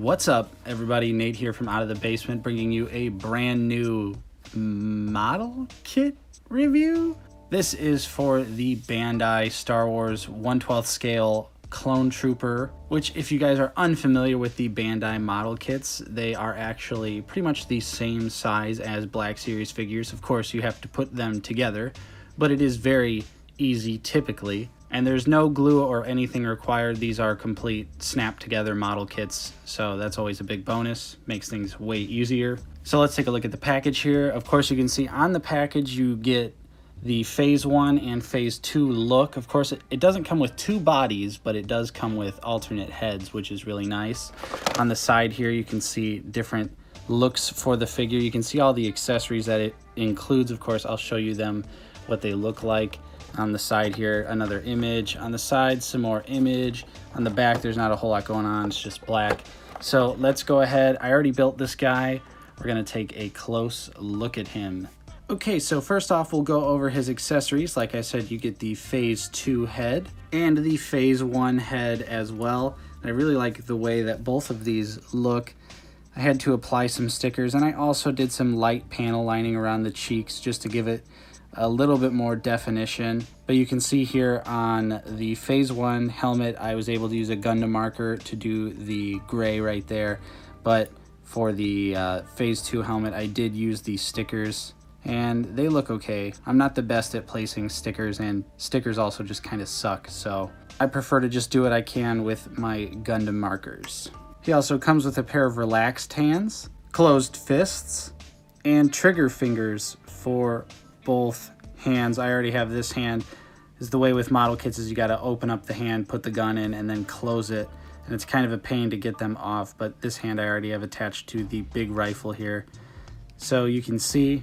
What's up, everybody? Nate here from Out of the Basement, bringing you a brand new model kit review. This is for the Bandai Star Wars 1/12 scale Clone Trooper, which, if you guys are unfamiliar with the Bandai model kits, they are actually pretty much the same size as Black Series figures. Of course, you have to put them together, but it is very easy typically. And there's no glue or anything required. These are complete snap together model kits, so that's always a big bonus. Makes things way easier. So let's take a look at the package here. Of course, you can see on the package you get the Phase 1 and Phase 2 look. Of course, it doesn't come with two bodies, but it does come with alternate heads, which is really nice. On the side here, you can see different looks for the figure. You can see all the accessories that it includes. Of course, I'll show you them, what they look like. On the side here, another image. On the side, some more image. On the back, there's not a whole lot going on. It's just black. So let's go ahead. I already built this guy. We're going to take a close look at him. Okay, so first off, we'll go over his accessories. Like I said, you get the Phase 2 head and the Phase 1 head as well. And I really like the way that both of these look. I had to apply some stickers, and I also did some light panel lining around the cheeks just to give it a little bit more definition. But you can see here on the Phase 1 helmet, I was able to use a Gundam marker to do the gray right there. But for the Phase 2 helmet, I did use these stickers, and they look okay. I'm not the best at placing stickers, and stickers also just kind of suck, so I prefer to just do what I can with my Gundam markers. He also comes with a pair of relaxed hands, closed fists, and trigger fingers for both hands. I already have this hand. Is the way with model kits is you got to open up the hand, put the gun in, and then close it. And it's kind of a pain to get them off, but this hand I already have attached to the big rifle here. So you can see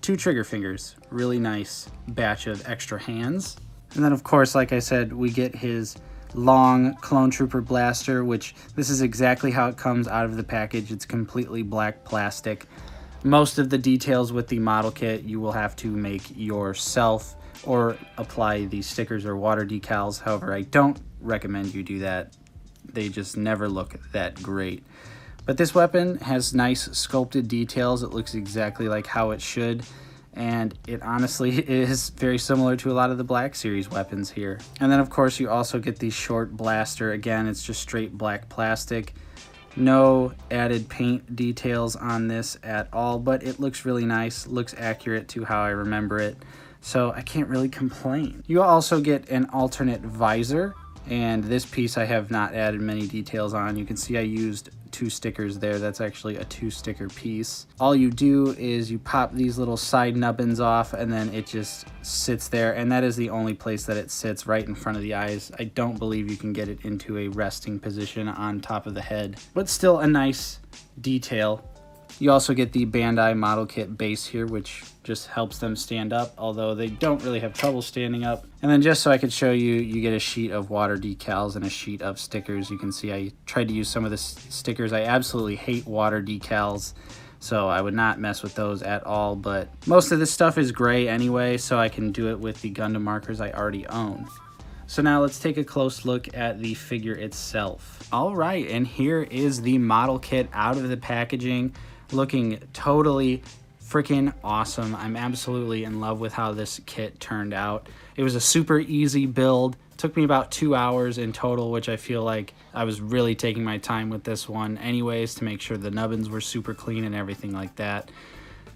2 trigger fingers. Really nice batch of extra hands. And then of course, like I said, we get his long Clone Trooper blaster, which this is exactly how it comes out of the package. It's completely black plastic. Most of the details with the model kit you will have to make yourself or apply the stickers or water decals. However, I don't recommend you do that. They just never look that great. But this weapon has nice sculpted details. It looks exactly like how it should. And it honestly is very similar to a lot of the Black Series weapons here. And then of course you also get the short blaster. Again, it's just straight black plastic. No added paint details on this at all, but it looks really nice, looks accurate to how I remember it, so I can't really complain. You also get an alternate visor, and this piece I have not added many details on. You can see I used 2 stickers there. That's actually a 2-sticker piece. All you do is you pop these little side nubbins off, and then it just sits there, and that is the only place that it sits, right in front of the eyes. I don't believe you can get it into a resting position on top of the head, but still a nice detail. You also get the Bandai model kit base here, which just helps them stand up, although they don't really have trouble standing up. And then just so I could show you, you get a sheet of water decals and a sheet of stickers. You can see I tried to use some of the stickers. I absolutely hate water decals, so I would not mess with those at all, but most of this stuff is gray anyway, so I can do it with the Gundam markers I already own. So now let's take a close look at the figure itself. All right, and here is the model kit out of the packaging, looking totally freaking awesome. I'm absolutely in love with how this kit turned out. It was a super easy build. Took me about 2 hours in total, which I feel like I was really taking my time with this one anyways to make sure the nubbins were super clean and everything like that.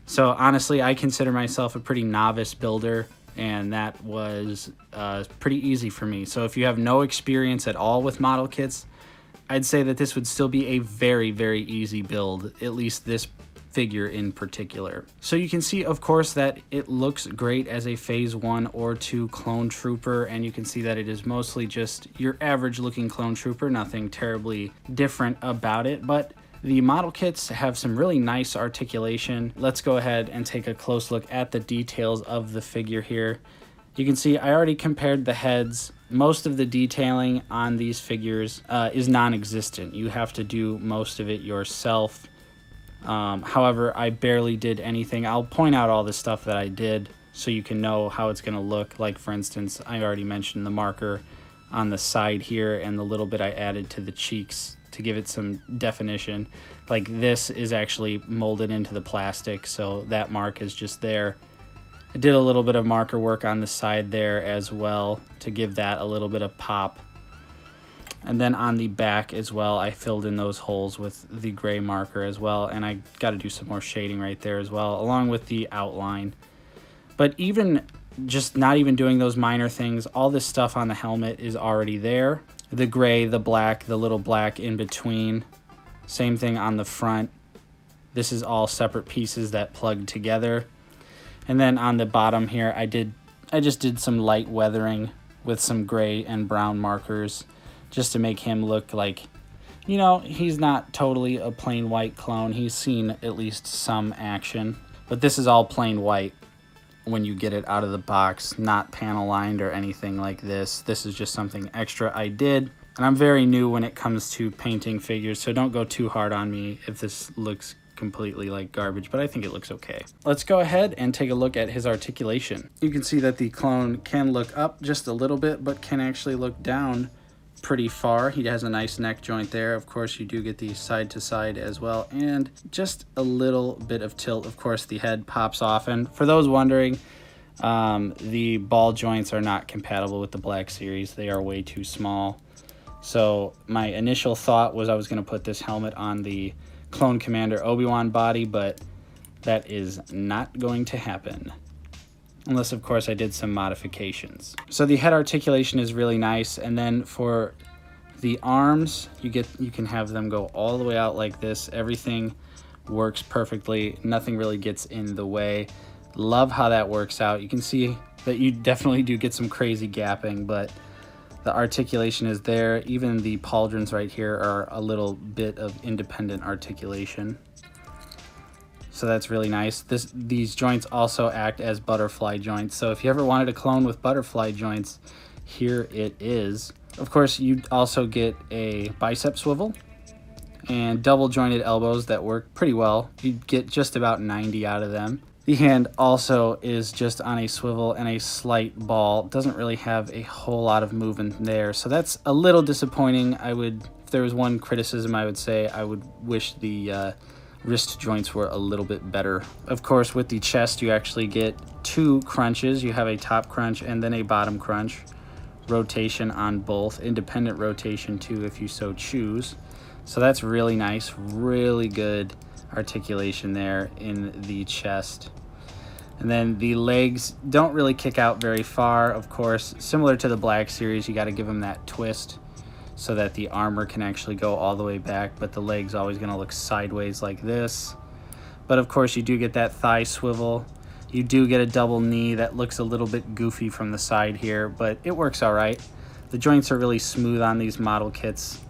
So honestly, I consider myself a pretty novice builder, and that was pretty easy for me. So if you have no experience at all with model kits, I'd say that this would still be a very, very easy build, at least this figure in particular. So you can see, of course, that it looks great as a Phase 1 or 2 Clone Trooper, and you can see that it is mostly just your average looking Clone Trooper, nothing terribly different about it, but the model kits have some really nice articulation. Let's go ahead and take a close look at the details of the figure here. You can see I already compared the heads. Most of the detailing on these figures is non-existent. You have to do most of it yourself. However, I barely did anything. I'll point out all the stuff that I did so you can know how it's going to look. Like, for instance, I already mentioned the marker on the side here and the little bit I added to the cheeks to to give it some definition. Like this is actually molded into the plastic, so that mark is just there. I did a little bit of marker work on the side there as well to give that a little bit of pop. And then on the back as well, I filled in those holes with the gray marker as well, and I got to do some more shading right there as well, along with the outline. But even just not even doing those minor things, all this stuff on the helmet is already there. The gray, the black, the little black in between. Same thing on the front. This is all separate pieces that plug together. And then on the bottom here, I just did some light weathering with some gray and brown markers, just to make him look like, you know, he's not totally a plain white clone. He's seen at least some action. But this is all plain white when you get it out of the box, not panel lined or anything like this. This is just something extra I did. And I'm very new when it comes to painting figures, so don't go too hard on me if this looks completely like garbage, but I think it looks okay. Let's go ahead and take a look at his articulation. You can see that the clone can look up just a little bit, but can actually look down pretty far. He has a nice neck joint there. Of course, you do get the side to side as well, and just a little bit of tilt. Of course, the head pops off, and for those wondering, the ball joints are not compatible with the Black Series. They are way too small. So my initial thought was I was going to put this helmet on the Clone Commander Obi-Wan body, but that is not going to happen. Unless, of course, I did some modifications. So the head articulation is really nice, and then for the arms, you can have them go all the way out like this. Everything works perfectly. Nothing really gets in the way. Love how that works out. You can see that you definitely do get some crazy gapping, but the articulation is there. Even the pauldrons right here are a little bit of independent articulation. So that's really nice. These joints also act as butterfly joints. So if you ever wanted a clone with butterfly joints, here it is. Of course, you also get a bicep swivel and double jointed elbows that work pretty well. You get just about 90 out of them. The hand also is just on a swivel and a slight ball. Doesn't really have a whole lot of movement there. So that's a little disappointing. If there was one criticism, I would say I would wish the wrist joints were a little bit better. Of course, with the chest, you actually get two crunches. You have a top crunch and then a bottom crunch. Rotation on both, independent rotation too if you so choose. So that's really nice, really good articulation there in the chest. And then the legs don't really kick out very far, of course. Similar to the Black Series, you got to give them that twist so that the armor can actually go all the way back, but the leg's always going to look sideways like this. But of course, you do get that thigh swivel. You do get a double knee that looks a little bit goofy from the side here, but it works all right. The joints are really smooth on these model kits.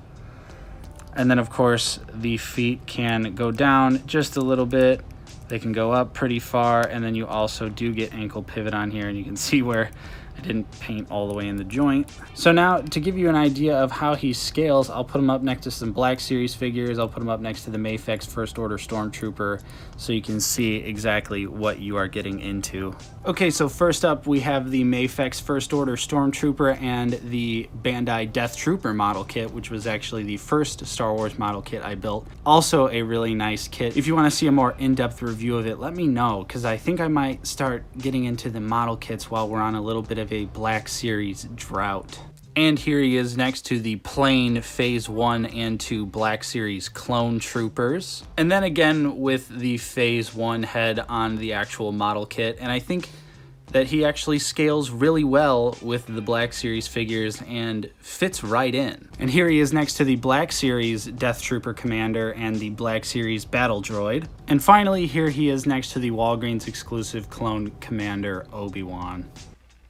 And then of course, the feet can go down just a little bit. They can go up pretty far, and then you also do get ankle pivot on here, and you can see where I didn't paint all the way in the joint. So now, to give you an idea of how he scales, I'll put him up next to some Black Series figures. I'll put him up next to the Mafex First Order Stormtrooper, so you can see exactly what you are getting into. Okay, so first up, we have the Mafex First Order Stormtrooper and the Bandai Death Trooper model kit, which was actually the first Star Wars model kit I built. Also a really nice kit. If you want to see a more in-depth review of it, let me know, because I think I might start getting into the model kits while we're on a little bit of a Black Series drought. And here he is next to the plain Phase 1 and 2 Black Series Clone Troopers. And then again with the Phase 1 head on the actual model kit. And I think that he actually scales really well with the Black Series figures and fits right in. And here he is next to the Black Series Death Trooper Commander and the Black Series Battle Droid. And finally, here he is next to the Walgreens exclusive Clone Commander Obi-Wan.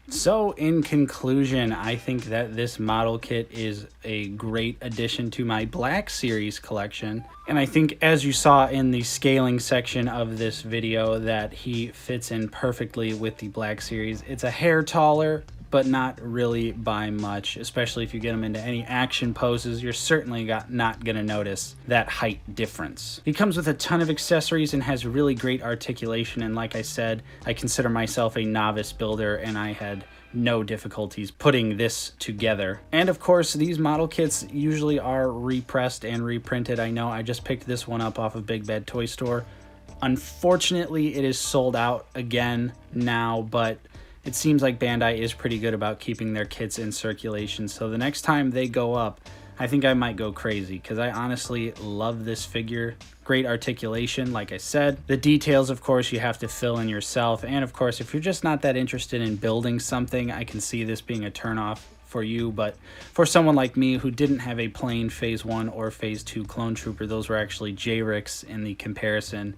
So in conclusion, I think that this model kit is a great addition to my Black Series collection. And I think, as you saw in the scaling section of this video, that he fits in perfectly with the Black Series. It's a hair taller, but not really by much, especially if you get him into any action poses. You're certainly not gonna notice that height difference. He comes with a ton of accessories and has really great articulation, and like I said, I consider myself a novice builder, and I had no difficulties putting this together. And of course, these model kits usually are repressed and reprinted. I know I just picked this one up off of Big Bad Toy Store. Unfortunately, it is sold out again now, but it seems like Bandai is pretty good about keeping their kits in circulation. So the next time they go up, I think I might go crazy, because I honestly love this figure. Great articulation, like I said. The details, of course, you have to fill in yourself. And of course, if you're just not that interested in building something, I can see this being a turnoff for you. But for someone like me who didn't have a plain Phase 1 or Phase 2 Clone Trooper, those were actually JRICs in the comparison,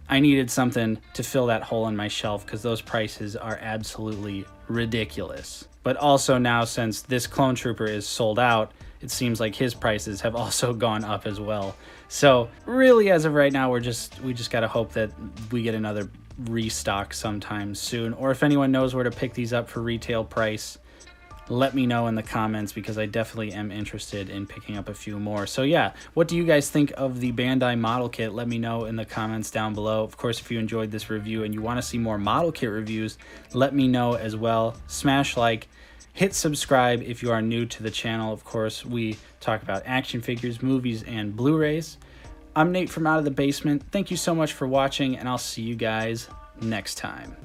I needed something to fill that hole in my shelf, because those prices are absolutely ridiculous. But also now, since this Clone Trooper is sold out, it seems like his prices have also gone up as well. So really, as of right now, we just gotta hope that we get another restock sometime soon. Or if anyone knows where to pick these up for retail price, let me know in the comments, because I definitely am interested in picking up a few more. So yeah, what do you guys think of the Bandai model kit? Let me know in the comments down below. Of course, if you enjoyed this review and you want to see more model kit reviews, let me know as well. Smash like, hit subscribe if you are new to the channel. Of course, we talk about action figures, movies, and Blu-rays. I'm Nate from Out of the Basement. Thank you so much for watching, and I'll see you guys next time.